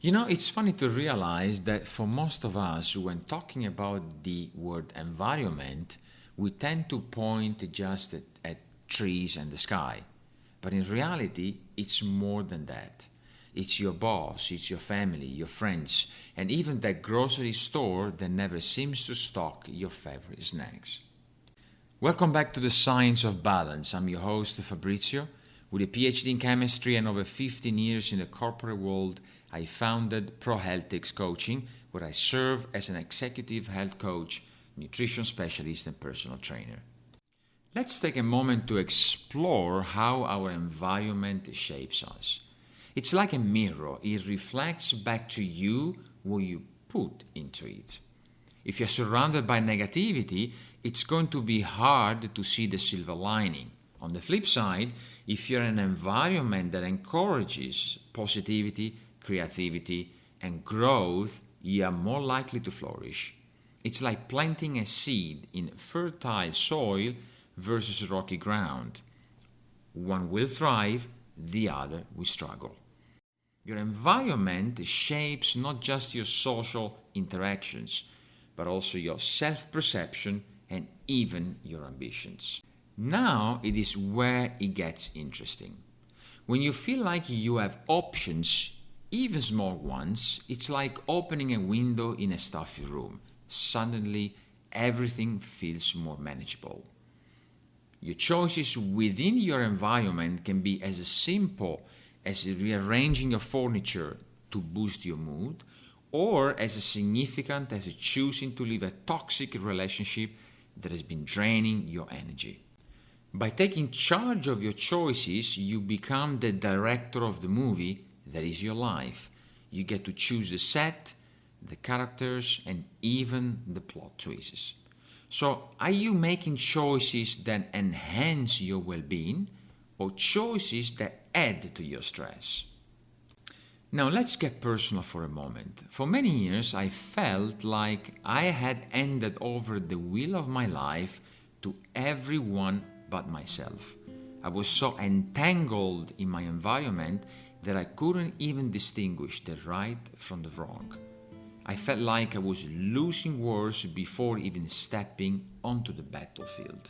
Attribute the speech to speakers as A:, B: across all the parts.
A: You know, it's funny to realize that for most of us, when talking about the word environment, we tend to point just at trees and the sky. But in reality, it's more than that. It's your boss, it's your family, your friends, and even that grocery store that never seems to stock your favorite snacks. Welcome back to the Science of Balance. I'm your host, Fabrizio. With a PhD in chemistry and over 15 years in the corporate world, I founded ProHealthX Coaching, where I serve as an executive health coach, nutrition specialist, and personal trainer. Let's take a moment to explore how our environment shapes us. It's like a mirror. It reflects back to you what you put into it. If you're surrounded by negativity, it's going to be hard to see the silver lining. On the flip side, if you're in an environment that encourages positivity, creativity, and growth, you are more likely to flourish. It's like planting a seed in fertile soil versus rocky ground. One will thrive, the other will struggle. Your environment shapes not just your social interactions, but also your self-perception and even your ambitions. Now it is where it gets interesting. When you feel like you have options, even small ones, it's like opening a window in a stuffy room. Suddenly, everything feels more manageable. Your choices within your environment can be as simple as rearranging your furniture to boost your mood, or as significant as choosing to leave a toxic relationship that has been draining your energy. By taking charge of your choices, you become the director of the movie that is your life. You get to choose the set, the characters, and even the plot twists. So, are you making choices that enhance your well-being or choices that add to your stress? Now, let's get personal for a moment. For many years, I felt like I had handed over the wheel of my life to everyone but myself. I was so entangled in my environment that I couldn't even distinguish the right from the wrong. I felt like I was losing wars before even stepping onto the battlefield.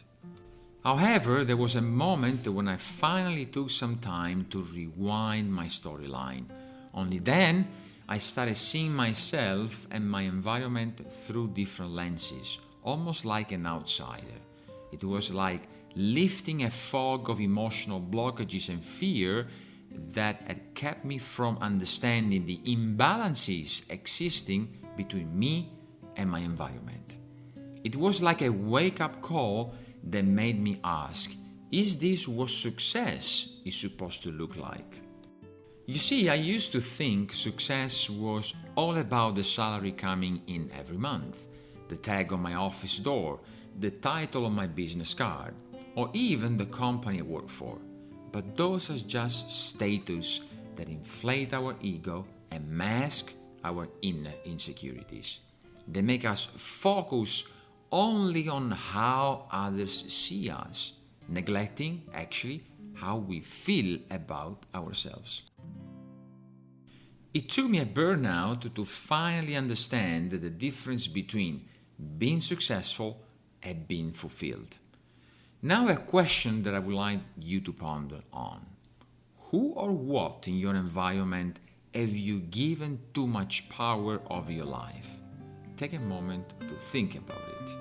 A: However, there was a moment when I finally took some time to rewind my storyline. Only then, I started seeing myself and my environment through different lenses, almost like an outsider. It was like lifting a fog of emotional blockages and fear that had kept me from understanding the imbalances existing between me and my environment. It was like a wake-up call that made me ask, is this what success is supposed to look like? You see, I used to think success was all about the salary coming in every month, the tag on my office door, the title on my business card, or even the company I work for. But those are just status that inflate our ego and mask our inner insecurities. They make us focus only on how others see us, neglecting actually how we feel about ourselves. It took me a burnout to finally understand the difference between being successful and being fulfilled. Now a question that I would like you to ponder on. Who or what in your environment have you given too much power over your life? Take a moment to think about it.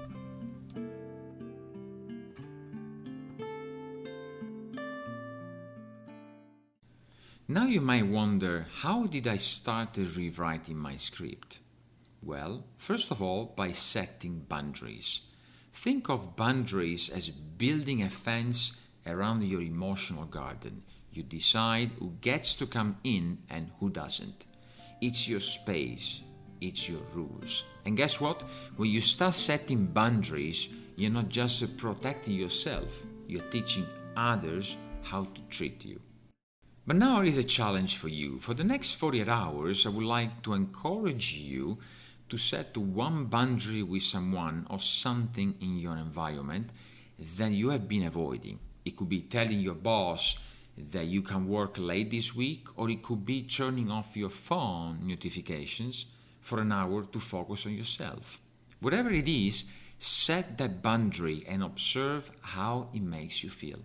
A: Now you might wonder, how did I start rewriting my script? Well, first of all, by setting boundaries. Think of boundaries as building a fence around your emotional garden. You decide who gets to come in and who doesn't. It's your space. It's your rules. And guess what? When you start setting boundaries, you're not just protecting yourself. You're teaching others how to treat you. But now there is a challenge for you. For the next 48 hours, I would like to encourage you to set one boundary with someone or something in your environment that you have been avoiding. It could be telling your boss that you can work late this week, or it could be turning off your phone notifications for an hour to focus on yourself. Whatever it is, set that boundary and observe how it makes you feel.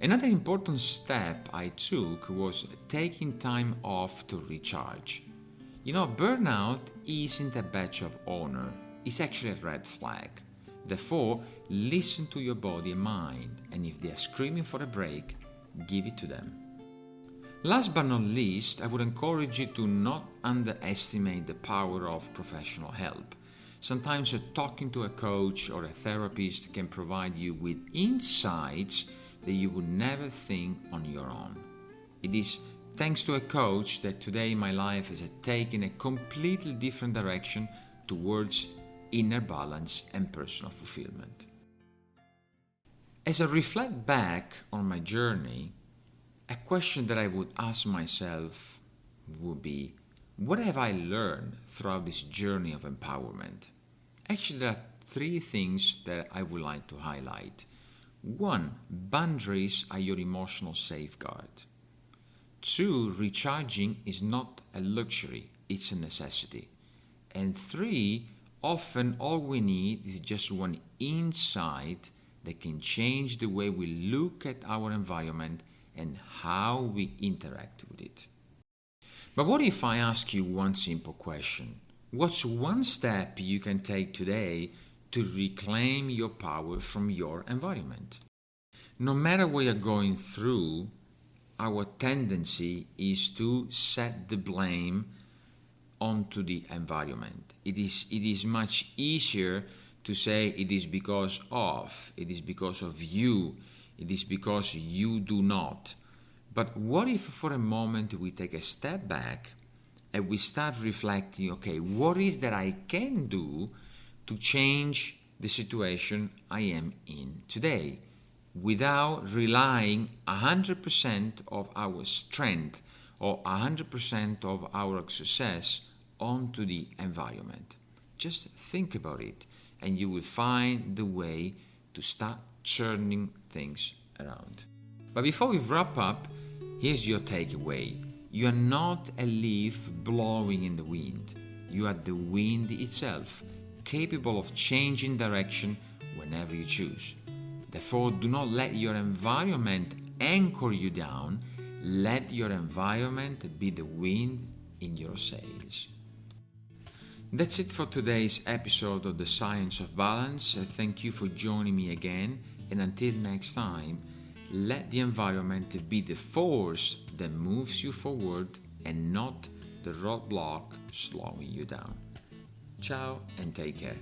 A: Another important step I took was taking time off to recharge. Burnout isn't a badge of honor, it's actually a red flag. Therefore, listen to your body and mind, and if they are screaming for a break, give it to them. Last but not least, I would encourage you to not underestimate the power of professional help. Sometimes talking to a coach or a therapist can provide you with insights that you would never think on your own. It is thanks to a coach that today my life has taken a completely different direction towards inner balance and personal fulfillment. As I reflect back on my journey, a question that I would ask myself would be, what have I learned throughout this journey of empowerment? Actually, there are 3 things that I would like to highlight. 1, boundaries are your emotional safeguard. 2, recharging is not a luxury, it's a necessity. And 3, often all we need is just one insight that can change the way we look at our environment and how we interact with it. But what if I ask you one simple question? What's one step you can take today to reclaim your power from your environment? No matter what you're going through, our tendency is to set the blame onto the environment. It is much easier to say it is because of you, it is because you do not. But what if for a moment we take a step back and we start reflecting, okay, what is that I can do to change the situation I am in today without relying 100% of our strength or 100% of our success onto the environment. Just think about it and you will find the way to start turning things around. But before we wrap up, here's your takeaway. You are not a leaf blowing in the wind. You are the wind itself, capable of changing direction whenever you choose. Therefore, do not let your environment anchor you down. Let your environment be the wind in your sails. That's it for today's episode of The Science of Balance. Thank you for joining me again. And until next time, let the environment be the force that moves you forward and not the roadblock slowing you down. Ciao and take care.